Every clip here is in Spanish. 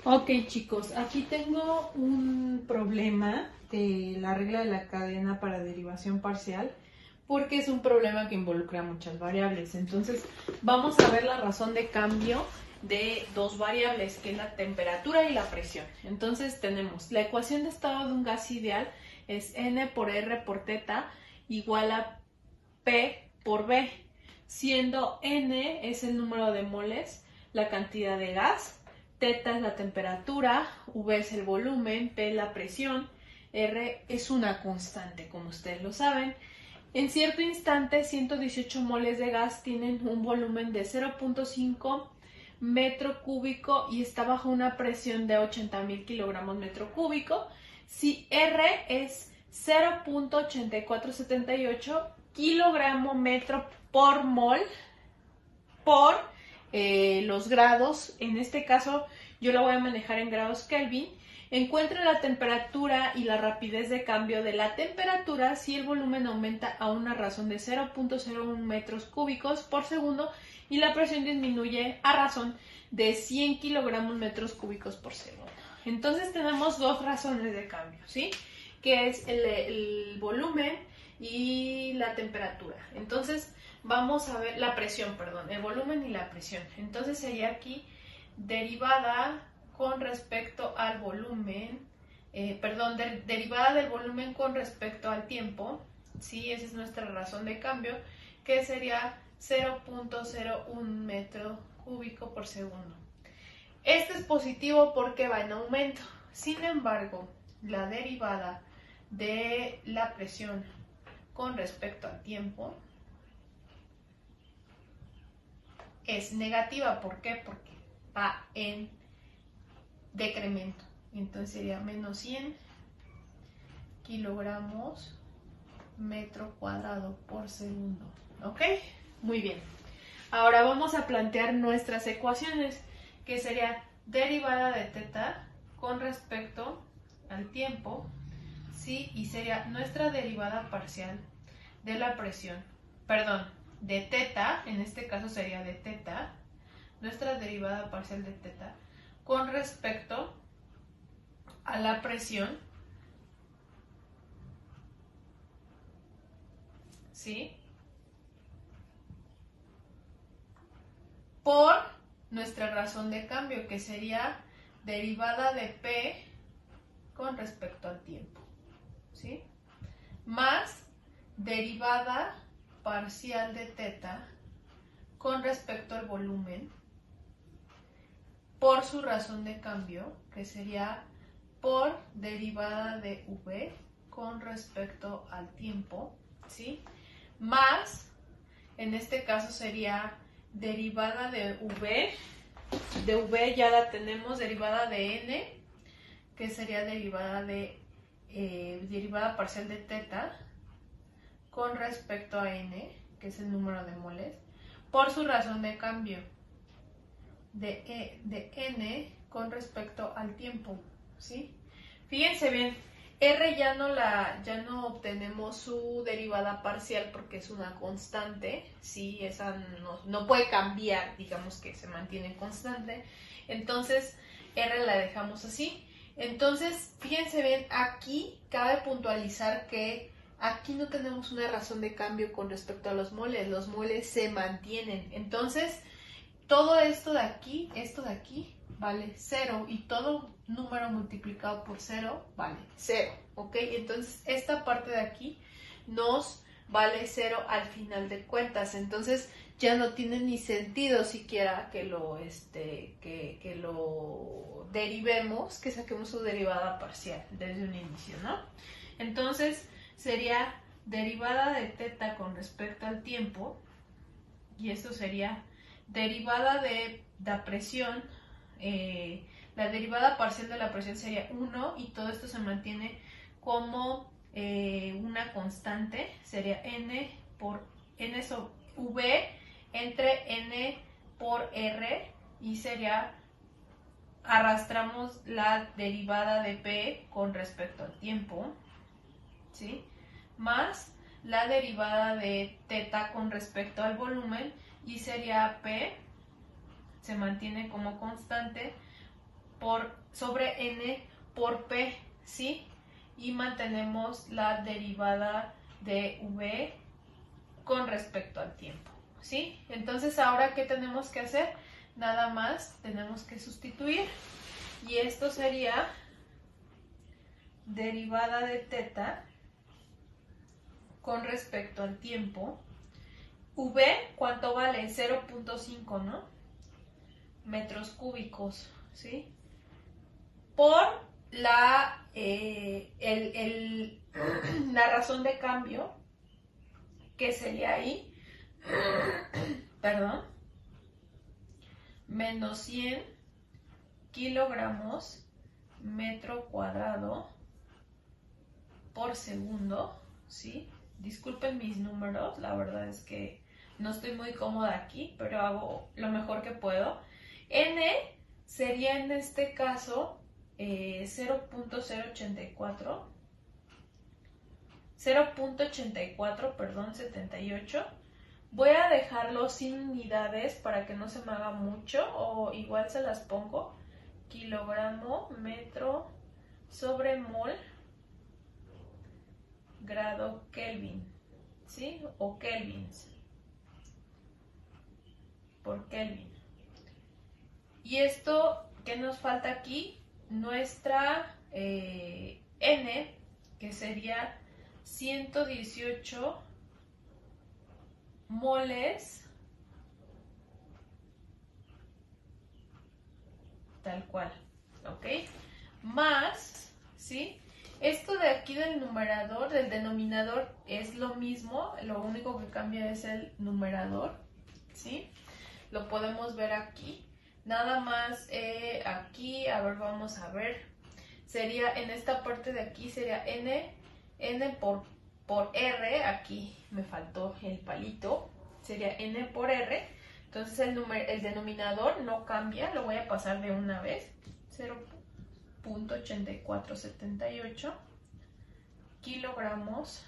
Ok, chicos, aquí tengo un problema de la regla de la cadena para derivación parcial porque es un problema que involucra muchas variables. Entonces, vamos a ver la razón de cambio de dos variables, que es la temperatura y la presión. Entonces, tenemos la ecuación de estado de un gas ideal es N por R por teta igual a P por B, siendo N es el número de moles, la cantidad de gas, teta es la temperatura, V es el volumen, P la presión, R es una constante, como ustedes lo saben. En cierto instante, 118 moles de gas tienen un volumen de 0.5 metro cúbico y está bajo una presión de 80.000 kilogramos metro cúbico. Si R es 0.8478 kilogramo metro por mol por los grados, en este caso yo lo voy a manejar en grados Kelvin. Encuentra la temperatura y la rapidez de cambio de la temperatura si el volumen aumenta a una razón de 0.01 metros cúbicos por segundo y la presión disminuye a razón de 100 kilogramos metros cúbicos por segundo. Entonces tenemos dos razones de cambio, ¿sí? Que es el volumen y la temperatura. Entonces vamos a ver la presión, perdón, el volumen y la presión. Entonces sería aquí derivada con respecto al volumen, derivada del volumen con respecto al tiempo, ¿sí? Esa es nuestra razón de cambio, que sería 0.01 metro cúbico por segundo. Este es positivo porque va en aumento. Sin embargo, la derivada de la presión con respecto al tiempo es negativa. ¿Por qué? Porque va en decremento. Entonces sería menos 100 kilogramos metro cuadrado por segundo. ¿Ok? Muy bien. Ahora vamos a plantear nuestras ecuaciones, que sería derivada de teta con respecto al tiempo, ¿sí? Y sería nuestra derivada parcial de la presión, perdón, de teta, en este caso sería de teta, nuestra derivada parcial de teta con respecto a la presión, ¿sí? Por nuestra razón de cambio, que sería derivada de P con respecto al tiempo, ¿sí? Más derivada parcial de teta con respecto al volumen por su razón de cambio, que sería por derivada de V con respecto al tiempo, ¿sí? Más, en este caso sería derivada de V ya la tenemos, derivada de N, que sería derivada parcial de teta con respecto a N, que es el número de moles, por su razón de cambio de N con respecto al tiempo, ¿sí? Fíjense bien, R ya no obtenemos su derivada parcial porque es una constante, ¿sí? Esa no puede cambiar, digamos que se mantiene constante. Entonces, R la dejamos así. Entonces, fíjense bien, aquí cabe puntualizar que aquí no tenemos una razón de cambio con respecto a los moles se mantienen. Entonces, todo esto de aquí vale 0 y todo número multiplicado por 0 vale 0, ¿ok? Entonces esta parte de aquí nos vale 0 al final de cuentas, entonces ya no tiene ni sentido siquiera que lo derivemos, que saquemos su derivada parcial desde un inicio, ¿no? Entonces sería derivada de teta con respecto al tiempo, y esto sería derivada de la presión, la derivada parcial de la presión sería 1 y todo esto se mantiene como una constante, sería N por N sobre V entre N por R y sería, arrastramos la derivada de P con respecto al tiempo, ¿sí? Más la derivada de teta con respecto al volumen y sería P, se mantiene como constante, sobre n por p, ¿sí? Y mantenemos la derivada de v con respecto al tiempo, ¿sí? Entonces, ahora, ¿qué tenemos que hacer? Nada más tenemos que sustituir, y esto sería derivada de teta con respecto al tiempo. V, ¿cuánto vale? 0.5, ¿no? Metros cúbicos, ¿sí? Por la, la razón de cambio, que sería ahí, perdón, menos 100 kilogramos metro cuadrado por segundo, ¿sí? Disculpen mis números, la verdad es que no estoy muy cómoda aquí, pero hago lo mejor que puedo. N sería en este caso 0.84, perdón, 78. Voy a dejarlo sin unidades para que no se me haga mucho, o igual se las pongo. Kilogramo, metro sobre mol, grado Kelvin, ¿sí? O kelvins por Kelvin. Y esto, ¿qué nos falta aquí? Nuestra N, que sería 118 moles, tal cual, ¿ok? Más, ¿sí? Esto de aquí del numerador, del denominador, es lo mismo, lo único que cambia es el numerador, ¿sí? Lo podemos ver aquí. Nada más aquí, a ver, vamos a ver. Sería en esta parte de aquí, sería N por R. Aquí me faltó el palito. Sería N por R. Entonces el denominador no cambia, lo voy a pasar de una vez. 0.8478 kilogramos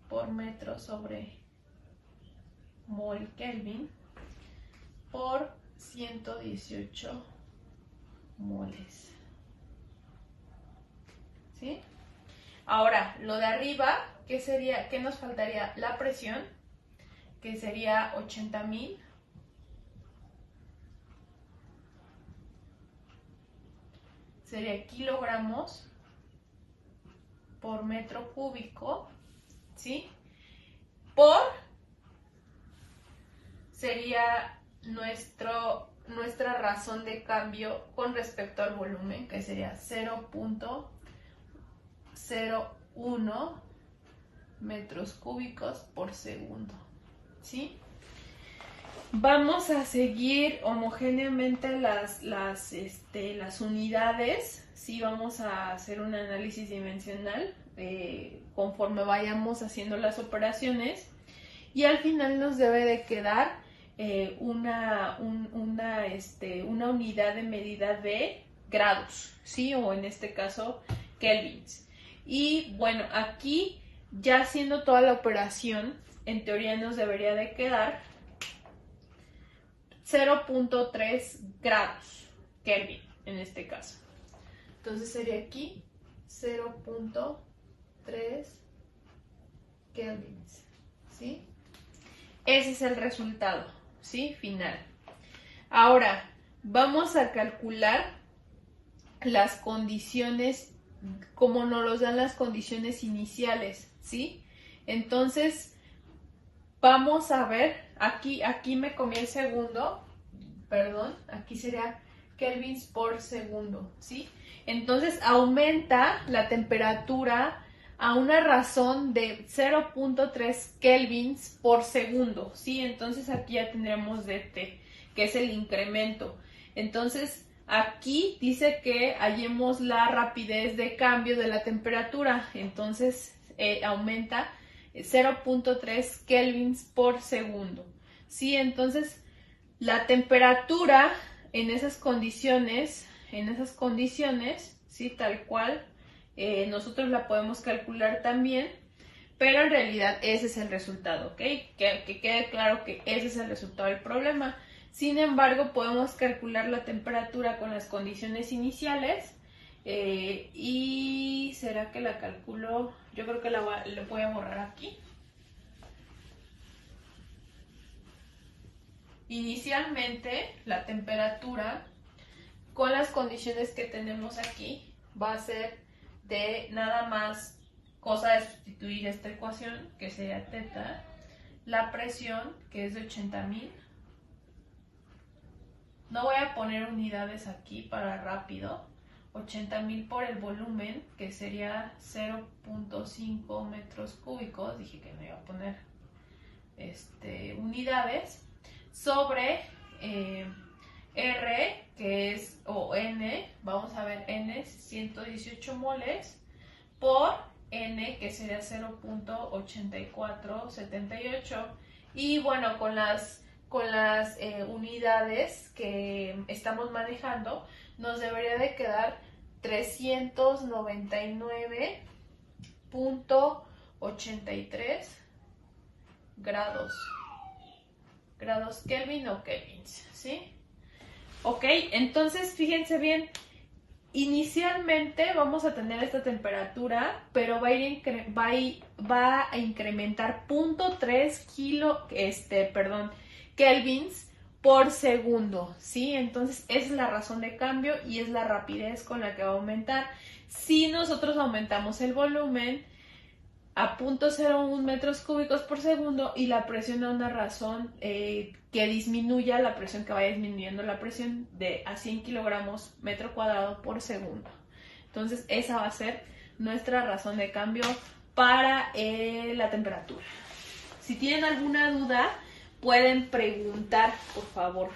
por metro sobre mol Kelvin por 118 moles, ¿sí? Ahora, lo de arriba, ¿qué sería? ¿Qué nos faltaría? La presión, que sería 80,000 sería kilogramos por metro cúbico, ¿sí? Por sería nuestra razón de cambio con respecto al volumen, que sería 0.01 metros cúbicos por segundo, ¿sí? Vamos a seguir homogéneamente las unidades, ¿sí? Vamos a hacer un análisis dimensional conforme vayamos haciendo las operaciones, y al final nos debe de quedar una unidad de medida de grados, ¿sí? O en este caso, kelvins. Y bueno, aquí ya haciendo toda la operación, en teoría nos debería de quedar 0.3 grados Kelvin en este caso. Entonces sería aquí 0.3 kelvins, ¿sí? Ese es el resultado, ¿sí? Final. Ahora, vamos a calcular las condiciones, como nos los dan las condiciones iniciales, ¿sí? Entonces, vamos a ver, aquí me comí el segundo, perdón, aquí sería kelvins por segundo, ¿sí? Entonces, aumenta la temperatura a una razón de 0.3 kelvins por segundo, ¿sí? Entonces aquí ya tendremos dt, que es el incremento. Entonces aquí dice que hallemos la rapidez de cambio de la temperatura, entonces aumenta 0.3 kelvins por segundo, ¿sí? Entonces la temperatura en esas condiciones, ¿sí? Tal cual, nosotros la podemos calcular también, pero en realidad ese es el resultado, ¿ok? Que quede claro que ese es el resultado del problema. Sin embargo, podemos calcular la temperatura con las condiciones iniciales. Y será que la calculo, yo creo que la voy a borrar aquí. Inicialmente la temperatura con las condiciones que tenemos aquí va a ser de nada más, cosa de sustituir esta ecuación que sería teta, la presión que es de 80,000. No voy a poner unidades aquí para rápido. 80,000 por el volumen, que sería 0.5 metros cúbicos. Dije que no iba a poner unidades, sobre R, que es, o N, vamos a ver, N es 118 moles, por N, que sería 0.8478. Y bueno, con las unidades que estamos manejando, nos debería de quedar 399.83 grados Kelvin o kelvins, ¿sí? Ok, entonces fíjense bien, inicialmente vamos a tener esta temperatura, pero va a incrementar 0.3 kelvins por segundo, ¿sí? Entonces esa es la razón de cambio y es la rapidez con la que va a aumentar. Si nosotros aumentamos el volumen a 0.01 metros cúbicos por segundo y la presión a una razón que disminuya la presión, que vaya disminuyendo la presión a 100 kilogramos metro cuadrado por segundo. Entonces esa va a ser nuestra razón de cambio para la temperatura. Si tienen alguna duda, pueden preguntar, por favor.